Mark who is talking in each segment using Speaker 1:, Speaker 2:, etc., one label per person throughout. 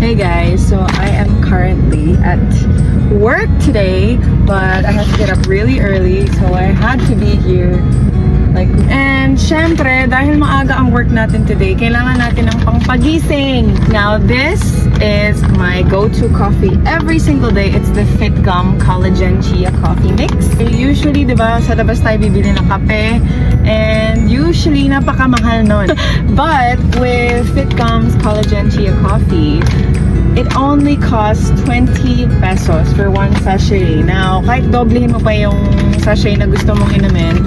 Speaker 1: Hey guys, so I am currently at work today, but I have to get up really early, so I had to be here. And syempre, dahil maaga ang work natin today, kailangan natin ng pangpagising. Now, this is my go-to coffee every single day. It's the FitGum Collagen Chia Coffee Mix. Usually, di ba, sa labas tayo bibili ng kape, and usually, napakamahal nun. But with FitGum's Collagen Chia Coffee, it only costs 20 pesos for one sachet. Now, kahit doblehin mo pa yung sachet na gusto mong inumin,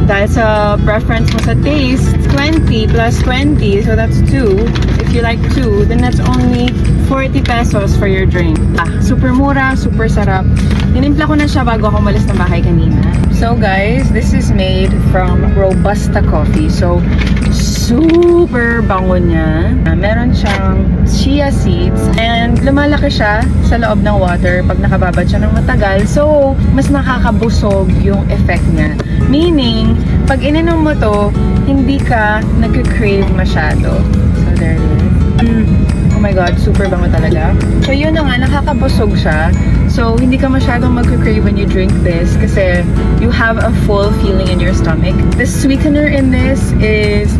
Speaker 1: dahil sa preference mo sa taste, 20 plus 20, so that's 2. If you like 2, then that's only 40 pesos for your drink. Super mura, super sarap. Tinimpla ko na siya bago ako umalis ng bahay kanina. So guys, this is made from Robusta coffee. So, super bango niya. Meron siyang chia seeds and lumalaki siya sa loob ng water pag nakababad siya ng matagal. So, mas nakakabusog yung effect niya. Meaning, pag ininom mo to, hindi ka nag-crave masyado. So, there it is. Oh my God, super bango talaga. So, yun na nga, nakakabusog siya. So, hindi ka masyadong mag-crave when you drink this kasi you have a full feeling in your stomach. The sweetener in this is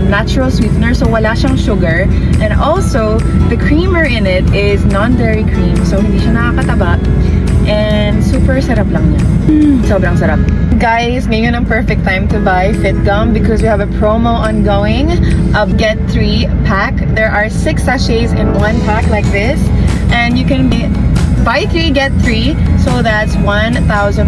Speaker 1: natural sweetener, so wala siyang sugar. And also, the creamer in it is non-dairy cream, so hindi siya nakakataba. And super sarap lang niya. Sobrang sarap. Guys, ngayon ang perfect time to buy FitGum because we have a promo ongoing of Get 3 pack. There are 6 sachets in one pack like this. And you can buy 3, get 3. So that's 1,199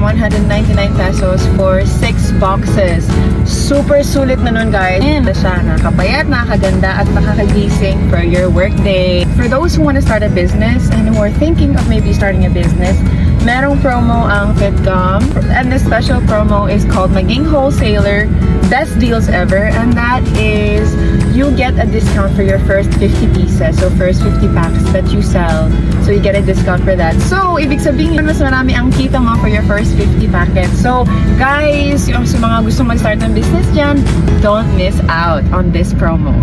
Speaker 1: pesos for 6 boxes. Super sulit na nun, guys. And siya, nakapayat, nakaganda, at makakagising for your workday. For those who want to start a business and who are thinking of maybe starting a business, merong promo ang FitGum, and this special promo is called Maging Wholesaler Best Deals Ever, and that is you get a discount for your first 50 pieces, so first 50 packs that you sell, so you get a discount for that. So, ibig sabihin, mas marami ang kita mo for your first 50 packets. So, guys, yung sa mga gusto mag-start ng business dyan, don't miss out on this promo.